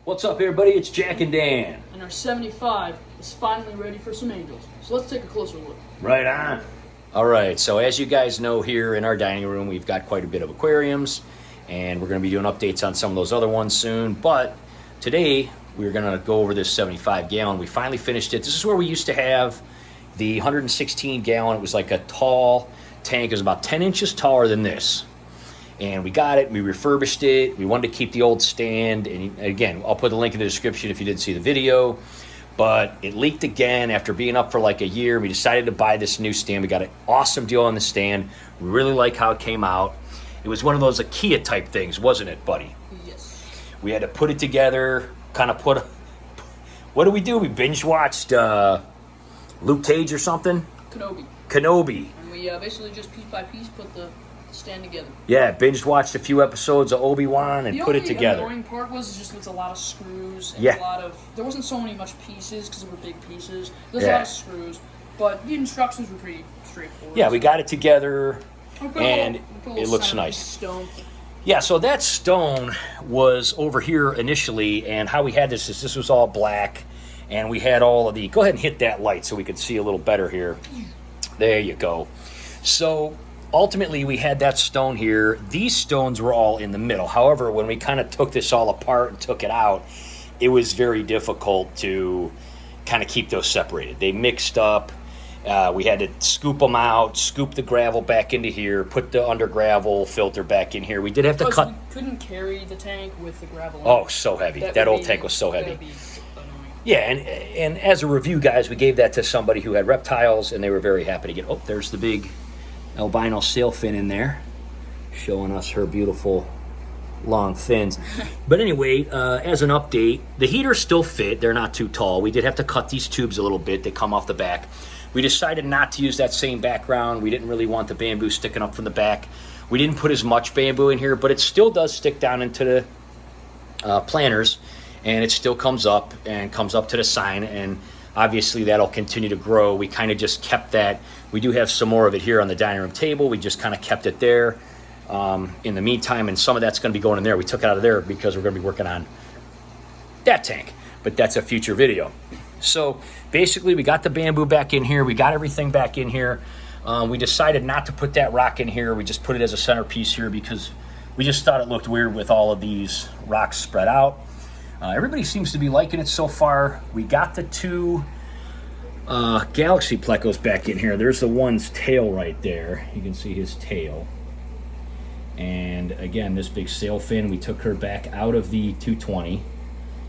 What's up, everybody? It's Jack and Dan. And our 75 is finally ready for some angels. So let's take a closer look. Right on. All right, so as you guys know, here in our dining room, we've got quite a bit of aquariums, and we're going to be doing updates on some of those other ones soon. But today, we're going to go over this 75-gallon. We finally finished it. This is where we used to have the 116-gallon. It was like a tall tank. It was about 10 inches taller than this. And we got it, we refurbished it, we wanted to keep the old stand, and again, I'll put the link in the description if you didn't see the video, but it leaked again after being up for like a year. We decided to buy this new stand. We got an awesome deal on the stand. We really like how it came out. It was one of those IKEA type things, wasn't it, buddy? Yes. We had to put it together, kind of what did we do? We binge watched Luke Cage or something? Kenobi. And we basically just piece by piece put the stand together. Yeah, binge watched a few episodes of Obi-Wan and put it together. The only annoying part was just with a lot of screws and Yeah. there wasn't so much pieces because they were big pieces. There's a lot of screws, but the instructions were pretty straightforward. Yeah, we got it together, and it looks nice. Stone. Yeah, so that stone was over here initially, and how we had this is this was all black, and we had all of the... Go ahead and hit that light so we could see a little better here. There you go. So ultimately, we had that stone here. These stones were all in the middle. However, when we kind of took this all apart and took it out, it was very difficult to kind of keep those separated. They mixed up. We had to scoop them out, scoop the gravel back into here, put the under gravel filter back in here. We did have to cut. We couldn't carry the tank with the gravel. Oh, so heavy. That old tank was so heavy. Yeah, and as a review, guys, we gave that to somebody who had reptiles, and they were very happy to get... Oh, there's the big albino sailfin in there, showing us her beautiful long fins. But anyway, as an update, the heaters still fit. They're not too tall. We did have to cut these tubes a little bit. They come off the back. We decided not to use that same background. We didn't really want the bamboo sticking up from the back. We didn't put as much bamboo in here, but it still does stick down into the planters, and it still comes up to the sign, and obviously that'll continue to grow. We kind of just kept that. We do have some more of it here on the dining room table. We just kind of kept it there in the meantime, and some of that's going to be going in there. We took it out of there because we're going to be working on that tank, but that's a future video. So basically, we got the bamboo back in here. We got everything back in here. We decided not to put that rock in here. We just put it as a centerpiece here because we just thought it looked weird with all of these rocks spread out. Everybody seems to be liking it so far. We got the two Galaxy plecos back in here. There's the one's tail right there. You can see his tail. And again, this big sailfin, we took her back out of the 220.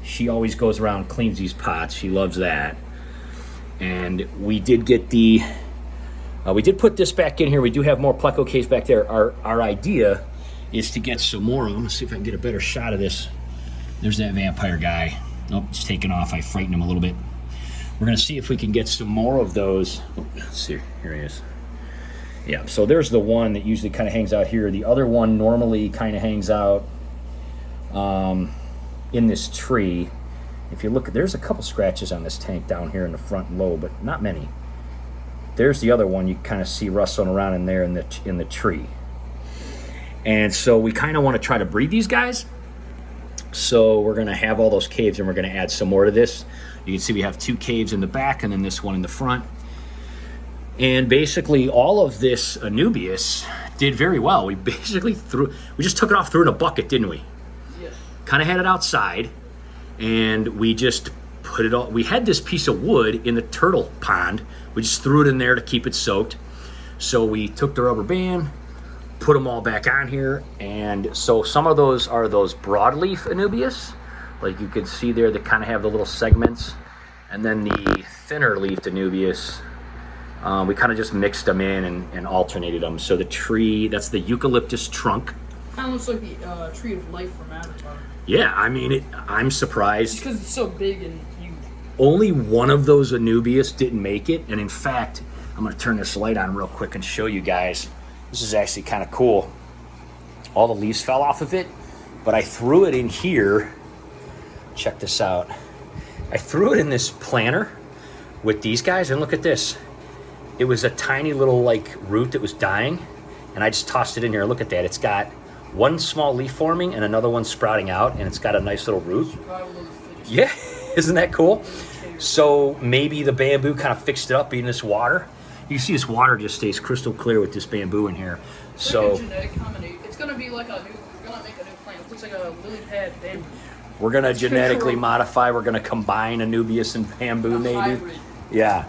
She always goes around and cleans these pots. She loves that. And we did get the... we did put this back in here. We do have more pleco caves back there. Our idea is to get some more of them. Let's see if I can get a better shot of this. There's that vampire guy. Nope, it's taken off. I frightened him a little bit. We're going to see if we can get some more of those. Oh, let's see. Here he is. Yeah, so there's the one that usually kind of hangs out here. The other one normally kind of hangs out in this tree. If you look, there's a couple scratches on this tank down here in the front low, but not many. There's the other one you kind of see rustling around in there in the tree. And so we kind of want to try to breed these guys. So we're going to have all those caves, and we're going to add some more to this. You can see we have two caves in the back and then this one in the front. And basically all of this Anubias did very well. We basically we just took it off, threw it in a bucket, didn't we? Yes. Kind of had it outside, and we just put it all... We had this piece of wood in the turtle pond. We just threw it in there to keep it soaked. So we took the rubber band, put them all back on here, and so some of those are those broadleaf Anubias, like you can see there, that kind of have the little segments, and then the thinner leafed Anubias, we kind of just mixed them in and alternated them. So the tree, that's the eucalyptus trunk. Kind of looks like the tree of life from Avatar. Yeah, I mean, I'm surprised. Just because it's so big and huge. Only one of those Anubias didn't make it, and in fact, I'm going to turn this light on real quick and show you guys. This is actually kind of cool. All the leaves fell off of it, but I threw it in here. Check this out. I threw it in this planter with these guys, and look at this. It was a tiny little like root that was dying, and I just tossed it in here. Look at that. It's got one small leaf forming and another one sprouting out, and it's got a nice little root. Survival of the fittest. Yeah, isn't that cool? So maybe the bamboo kind of fixed it up in this water. You see this water just stays crystal clear with this bamboo in here. It's So like a genetic combination. It's gonna be like we're gonna make a new plant. It looks like a lily pad bamboo. we're gonna genetically cool. modify. We're gonna combine Anubias and bamboo, maybe. Hybrid. Yeah,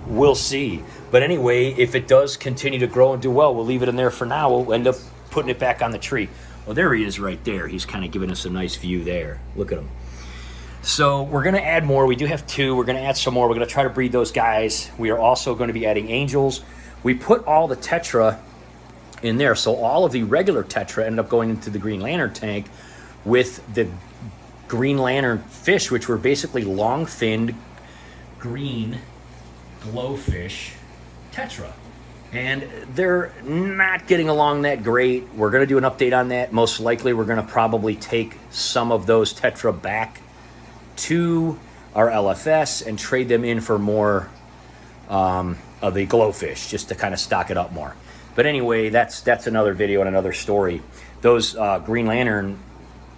we'll see. But anyway, if it does continue to grow and do well, we'll leave it in there for now. We'll end up putting it back on the tree. Well, there he is right there. He's kind of giving us a nice view there. Look at him. So we're going to add more. We do have 2. We're going to add some more. We're going to try to breed those guys. We are also going to be adding angels. We put all the tetra in there. So all of the regular tetra ended up going into the Green Lantern tank with the Green Lantern fish, which were basically long-finned green glowfish tetra. And they're not getting along that great. We're going to do an update on that. Most likely we're going to probably take some of those tetra back to our LFS and trade them in for more of the glowfish, just to kind of stock it up more. But anyway, that's another video and another story. Those Green Lantern,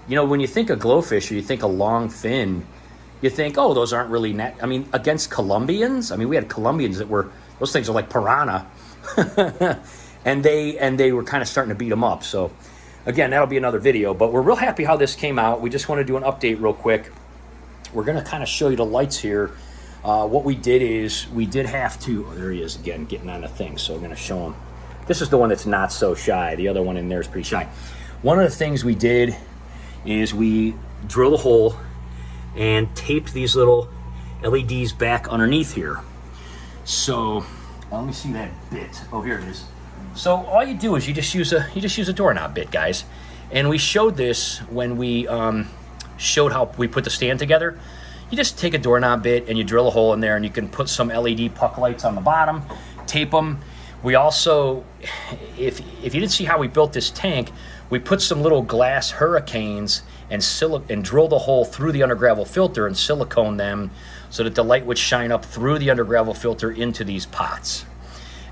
you know, when you think of glowfish or you think of long fin, you think, oh, those aren't really I mean, against Colombians, I mean, we had Colombians that were, those things are like piranha. and they were kind of starting to beat them up. So again, that'll be another video, but we're real happy how this came out. We just want to do an update real quick. We're going to kind of show you the lights here. What we did is we did have to, oh, there he is again, getting on the thing. So I'm going to show him. This is the one that's not so shy. The other one in there is pretty shy. One of the things we did is we drilled a hole and taped these little LEDs back underneath here. So let me see that bit. Oh, here it is. So all you do is you just use a doorknob bit, guys. And we showed this when we showed how we put the stand together. You just take a doorknob bit and you drill a hole in there, and you can put some LED puck lights on the bottom, tape them. We also, if you didn't see how we built this tank, we put some little glass hurricanes and drill the hole through the undergravel filter and silicone them so that the light would shine up through the undergravel filter into these pots.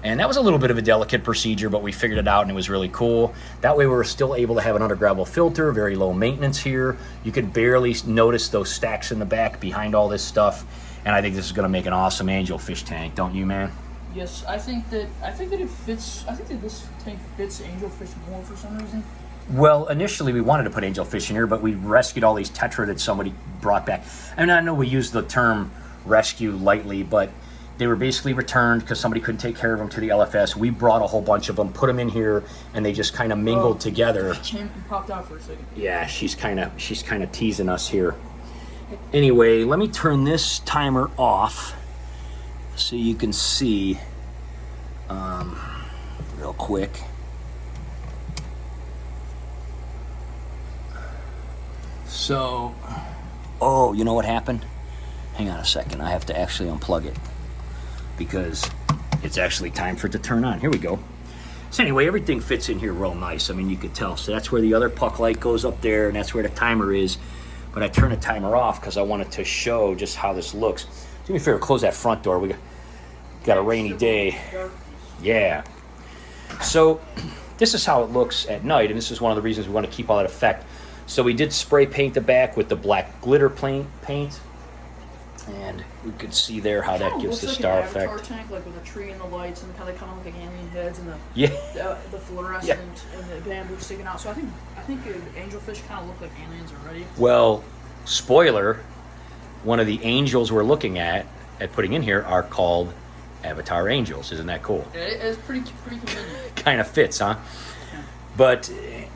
And that was a little bit of a delicate procedure, but we figured it out and it was really cool. That way we were still able to have an undergravel filter, very low maintenance here. You could barely notice those stacks in the back behind all this stuff. And I think this is gonna make an awesome angelfish tank, don't you, man? Yes, I think that it fits. I think that this tank fits angelfish more for some reason. Well, initially we wanted to put angelfish in here, but we rescued all these tetra that somebody brought back. And I know we use the term rescue lightly, but they were basically returned because somebody couldn't take care of them to the LFS. We brought a whole bunch of them, put them in here, and they just kind of mingled together. Came and popped out for a second. Yeah, she's kind of teasing us here. Anyway, let me turn this timer off so you can see real quick. So, oh, you know what happened? Hang on a second. I have to actually unplug it because it's actually time for it to turn on. Here we go. So anyway, everything fits in here real nice. I mean, you could tell. So that's where the other puck light goes up there, and that's where the timer is. But I turned the timer off because I wanted to show just how this looks. Do me a favor, close that front door. We got a rainy day. Yeah. So this is how it looks at night, and this is one of the reasons we want to keep all that effect. So we did spray paint the back with the black glitter paint, and you could see there how that gives the star effect. Avatar tank, like with a tree and the lights, and how they kind of look like alien heads, and the fluorescent and the bamboo sticking out. So I think angelfish kind of look like aliens already. Well, spoiler, one of the angels we're looking at putting in here are called Avatar angels. Isn't that cool? It's pretty convenient. Kind of fits, huh? Yeah. But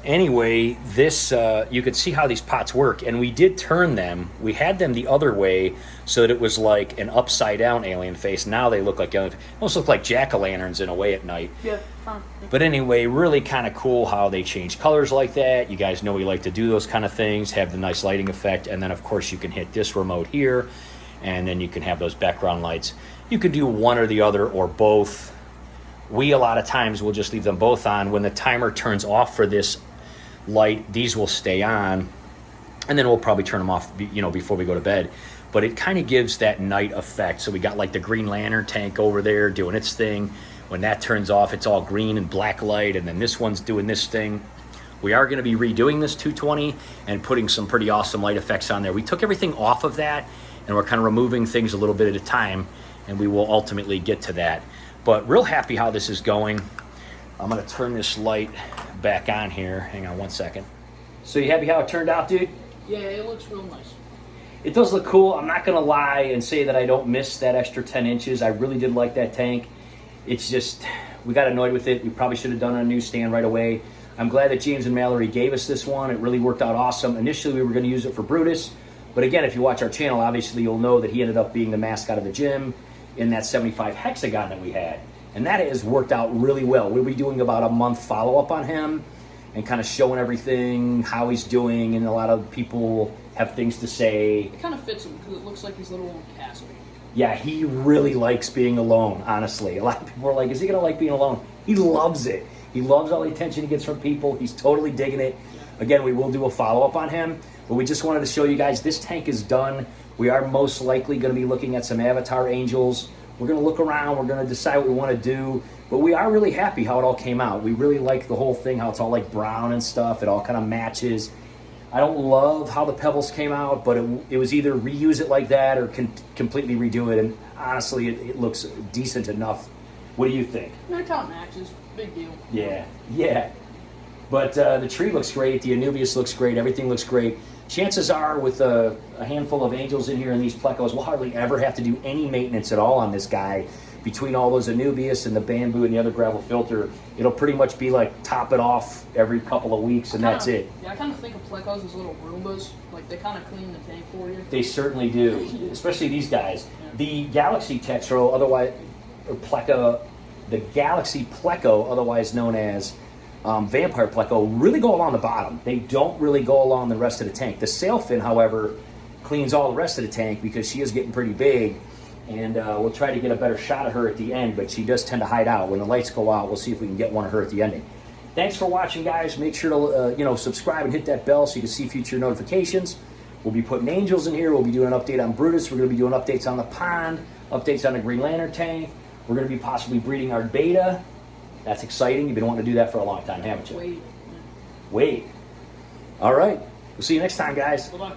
anyway, this you could see how these pots work, and we did turn them. We had them the other way so that it was like an upside down alien face. Now they look like almost look like jack-o'-lanterns in a way at night. Yeah, fun. But anyway, really kind of cool how they change colors like that. You guys know we like to do those kind of things, have the nice lighting effect, and then of course you can hit this remote here, and then you can have those background lights. You could do one or the other or both. We a lot of times will just leave them both on. When the timer turns off for this light, these will stay on, and then we'll probably turn them off, before we go to bed. But it kind of gives that night effect. So we got like the Green Lantern tank over there doing its thing. When that turns off, it's all green and black light, and then this one's doing this thing. We are going to be redoing this 220 and putting some pretty awesome light effects on there. We took everything off of that, and we're kind of removing things a little bit at a time, and we will ultimately get to that. But real happy how this is going. I'm going to turn this light back on here. Hang on one second. So you happy how it turned out, dude? Yeah, it looks real nice. It does look cool. I'm not going to lie and say that I don't miss that extra 10 inches. I really did like that tank. It's just, we got annoyed with it. We probably should have done a new stand right away. I'm glad that James and Mallory gave us this one. It really worked out awesome. Initially, we were going to use it for Brutus. But again, if you watch our channel, obviously you'll know that he ended up being the mascot of the gym in that 75 hexagon that we had. And that has worked out really well. We'll be doing about a month follow-up on him and kind of showing everything, how he's doing, and a lot of people have things to say. It kind of fits him because it looks like his little castle. Yeah, he really likes being alone, honestly. A lot of people are like, is he going to like being alone? He loves it. He loves all the attention he gets from people. He's totally digging it. Again, we will do a follow-up on him, but we just wanted to show you guys this tank is done. We are most likely going to be looking at some Avatar Angels. We're going to look around. We're going to decide what we want to do, but we are really happy how it all came out. We really like the whole thing, how it's all like brown and stuff. It all kind of matches. I don't love how the pebbles came out, but it was either reuse it like that or completely redo it, and honestly, it looks decent enough. What do you think? It kind of matches. Big deal. Yeah. But the tree looks great. The Anubius looks great. Everything looks great. Chances are, with a handful of angels in here and these plecos, we'll hardly ever have to do any maintenance at all on this guy. Between all those Anubius and the bamboo and the other gravel filter, it'll pretty much be like top it off every couple of weeks, and that's it. Yeah, I kind of think of plecos as little Roombas. Like, they kind of clean the tank for you. They certainly do, especially these guys. Yeah. The Galaxy Tetrao, otherwise, or Pleco, the Galaxy Pleco, otherwise known as Vampire Pleco, really go along the bottom. They don't really go along the rest of the tank. The Sailfin, however, cleans all the rest of the tank because she is getting pretty big, and we'll try to get a better shot of her at the end, but she does tend to hide out. When the lights go out, we'll see if we can get one of her at the ending. Thanks for watching, guys. Make sure to subscribe and hit that bell so you can see future notifications. We'll be putting angels in here. We'll be doing an update on Brutus. We're going to be doing updates on the pond, updates on the Green Lantern tank. We're going to be possibly breeding our beta. That's exciting. You've been wanting to do that for a long time, haven't you? Wait. All right. We'll see you next time, guys. Bye-bye.